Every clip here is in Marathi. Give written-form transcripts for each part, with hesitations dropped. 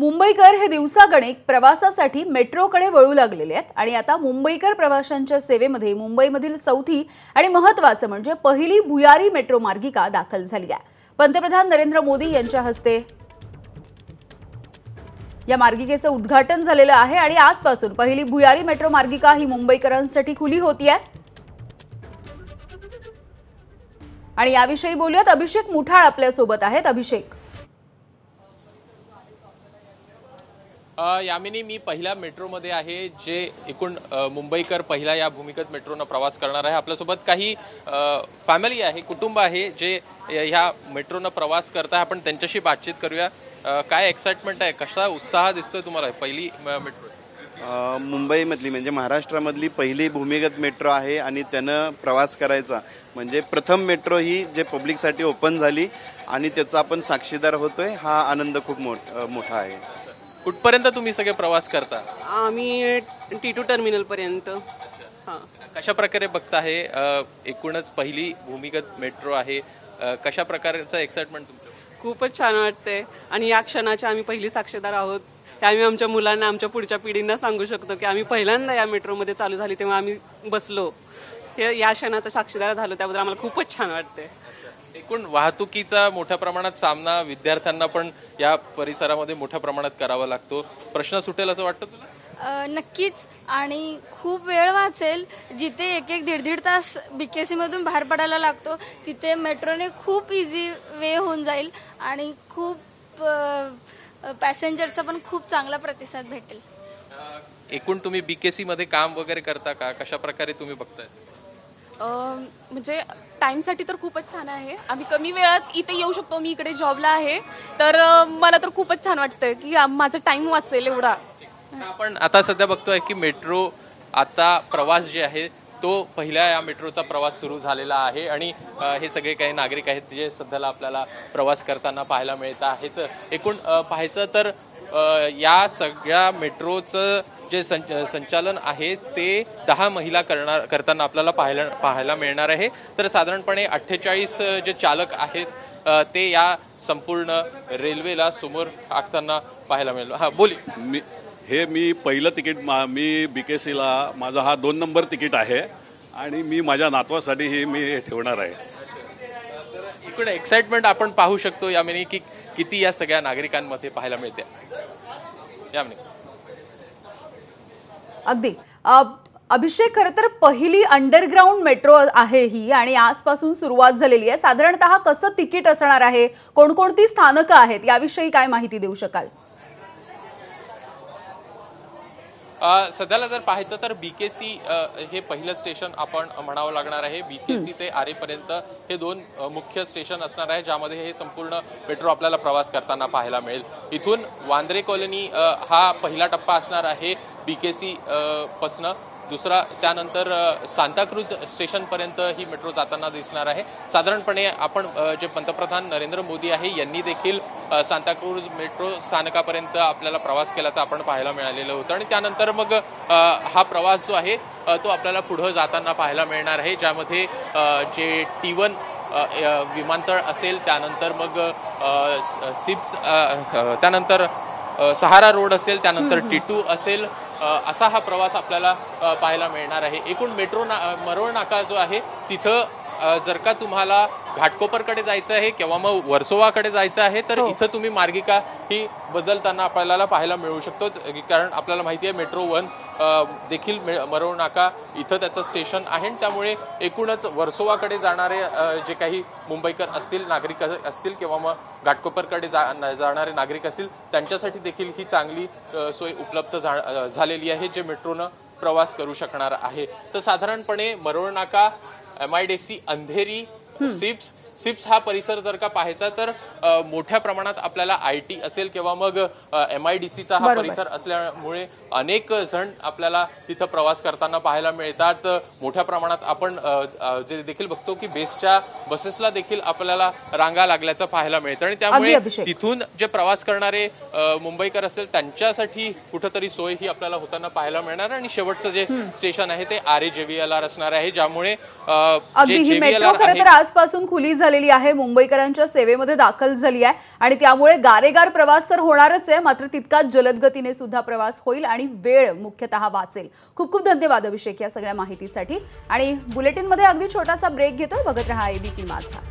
मुंबईकर हे दिवसागणिक प्रवासासाठी मेट्रोकडे वळू लागलेले आहेत आणि आता मुंबईकर प्रवाशांच्या सेवेमध्ये मुंबईमधील चौथी आणि महत्त्वाचं म्हणजे पहिली भुयारी मेट्रो मार्गिका दाखल झाली आहे। पंतप्रधान नरेंद्र मोदी यांच्या हस्ते या मार्गिकेचं उद्घाटन झालेलं आहे आणि आजपासून पहिली भुयारी मेट्रो मार्गिका ही मुंबईकरांसाठी खुली होतीये। आणि याविषयी बोलूयात, अभिषेक मुठाळ आपल्या सोबत आहेत। अभिषेक, यामिनी मी पहिल्या मेट्रोमध्ये आहे जे एकूण मुंबईकर पहिला या भूमिगत मेट्रोनं प्रवास करणार आहे। आपल्यासोबत काही फॅमिली आहे, कुटुंब आहे जे ह्या मेट्रोनं प्रवास करत आहे। आपण त्यांच्याशी बातचीत करूया। काय एक्साइटमेंट आहे, कसा उत्साह दिसतोय तुम्हाला? पहिली मेट्रो मुंबईमधली म्हणजे महाराष्ट्रामधली पहिली भूमिगत मेट्रो आहे आणि त्यानं प्रवास करायचा म्हणजे प्रथम मेट्रो ही जे पब्लिकसाठी ओपन झाली आणि त्याचा आपण साक्षीदार होतोय। हा आनंद खूप मोठा आहे। कुठपर्यंत तुम्ही सगळे प्रवास करता? आम्ही T2 टर्मिनल पर्यंत। कशा प्रकारे बघता आहे एकूणच पहिली भूमिगत मेट्रो आहे, कशा प्रकारचं एक्साइटमेंट तुमचं? खूपच छान वाटते आणि या क्षणाचे आम्ही पहिली साक्षीदार आहोत। हे आम्ही आमच्या मुलांना, आमच्या पुढच्या पिढींना सांगू शकतो की आम्ही पहिल्यांदा या मेट्रोमध्ये चालू झाली तेव्हा आम्ही बसलो, हे या क्षणाचा साक्षीदार झालो, त्याबद्दल आम्हाला खूपच छान वाटते। एकूण वाहतुकीचा मोठ्या प्रमाणात सामना विद्यार्थ्यांना पण या परिसरामध्ये मोठ्या प्रमाणात करावा लागतो। प्रश्न सुटेल असं वाटतं तुला? नक्कीच, आणि खूप वेळ वाचेल। जिथे एक दीड तास BKC मधून बाहेर पडायला लागतो तिथे मेट्रोने खूप इझी वे होऊन जाईल आणि खूप पॅसेंजरचा पण खूप चांगला प्रतिसाद भेटेल। एकूण तुम्ही BKC मध्ये काम वगैरे करता का? कशा प्रकारे तुम्ही बघताय? म्हणजे टाईमसाठी तर खूपच छान आहे। आम्ही कमी वेळात इथे येऊ शकतो। मी इकडे जॉबला आहे तर मला तर खूपच छान वाटतं की माझा टाइम वाचेल एवढा। आपण आता सध्या बघतोय की मेट्रो आता प्रवास जे आहे तो पहिल्या या मेट्रोचा प्रवास सुरू झालेला आहे आणि हे सगळे काही नागरिक आहेत जे सध्याला आपल्याला प्रवास करताना पाहायला मिळत आहेत। एकूण पाहायचं तर या सगळ्या मेट्रोचं जे संचालन आहे ते 10 महिला करताना आपल्याला पाहायला मिळणार आहे। तर साधारणपणे 48 जे चालक आहेत ते या संपूर्ण रेल्वेला समोर आखताना पाहायला मिळालं। हा बोली, मी पहिलं तिकीट मी BKCला माझा हा 2 नंबर तिकीट आहे आणि मी माझ्या नातवासाठी हे मी ठेवणार आहे। तर एकूण एक्साइटमेंट आपण पाहू शकतो यामिनी की किती या सगळ्या नागरिकांमध्ये पाहायला मिळते। यामिनी अगदी अभिषेक, खरं तर पहिली अंडरग्राउंड मेट्रो आहे ही आणि आजपासून सुरुवात झालेली आहे। साधारणतः कसं तिकीट असणार आहे, कोणकोणती स्थानकं आहेत, याविषयी काय माहिती देऊ शकाल? सध्याला जर पाहायचं तर BKC हे पहिलं स्टेशन आपण म्हणावं लागणार आहे। BKC ते आरे पर्यंत हे 2 मुख्य स्टेशन असणार आहे ज्यामध्ये हे संपूर्ण मेट्रो आपल्याला प्रवास करताना पाहायला मिळेल। इथून वांद्रे कॉलनी हा पहिला टप्पा असणार आहे BKC पासून। दुसरा त्यानंतर सांताक्रूज स्टेशन पर्यंत ही मेट्रो जाताना दिसणार आहे। साधारणपणे आपण जे पंतप्रधान नरेंद्र मोदी आहे यांनी देखील सांताक्रूज मेट्रो स्थानकापर्यंत आपल्याला प्रवास केल्याचं आपण पाहायला मिळालेलं होतं आणि त्यानंतर मग हा प्रवास जो आहे तो आपल्याला पुढे जाताना पाहायला मिळणार आहे ज्यामध्ये जे T1 विमानतळ असेल, त्यानंतर मग सिप्स, त्यानंतर सहारा रोड असेल, त्यानंतर T2 असेल, असा हा प्रवास आपल्याला पाहायला मिळणार आहे। एकूण मेट्रो मरोळ नाका जो आहे तिथं जर का तुम्हाला घाटकोपरकडे जायचं आहे किंवा मग वर्सोवाकडे जायचं आहे तर इथं तुम्ही मार्गिका ही बदलताना आपल्याला पाहायला मिळू शकतो, कारण आपल्याला माहिती आहे मेट्रो 1 देखील मरोळ नाका इथं त्याचं स्टेशन आहे। त्यामुळे एकूणच वर्सोवाकडे जाणारे जे काही मुंबईकर असतील, नागरिक असतील किंवा मग घाटकोपरकडे जाणारे नागरिक असतील त्यांच्यासाठी देखील ही चांगली सोय उपलब्ध झालेली आहे जे मेट्रोनं प्रवास करू शकणार आहे। तर साधारणपणे मरोळ नाका, MIDC अंधेरी, सिप्स हा परिसर जर का पाहायचा तर मोठ्या प्रमाणात आपल्याला IT असेल किंवा मग MIDCचा हा परिसर असल्यामुळे अनेक जण आपल्याला तिथं प्रवास करताना पाहायला मिळतात। मोठ्या प्रमाणात आपण जे देखील बघतो की बेस्टच्या बसेसला देखील आपल्याला रांगा लागल्याचं पाहायला मिळतं आणि त्यामुळे तिथून जे प्रवास करणारे मुंबईकर असेल त्यांच्यासाठी कुठेतरी सोय ही आपल्याला होताना पाहायला मिळणार आणि शेवटचं जे स्टेशन आहे ते RA JVLR असणार आहे ज्यामुळे मेट्रो खरं तर आजपासून खुली झालेली आहे, मुंबईकरांच्या सेवेमध्ये दाखल झाली आहे आणि त्यामुळे गारेगार प्रवास तर होणारच आहे, मात्र तितकाच जलद गतीने सुद्धा प्रवास होईल आणि वेळ मुख्यतः वाचेल. खूप खूप धन्यवाद अभिषेक या सगळ्या माहितीसाठी. आणि बुलेटिनमध्ये अगदी छोटासा ब्रेक घेतोय. बघत रहा एबीपी माझा.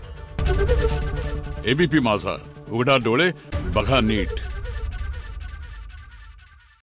एबीपी माझा, उघडा डोळे बघा नीट.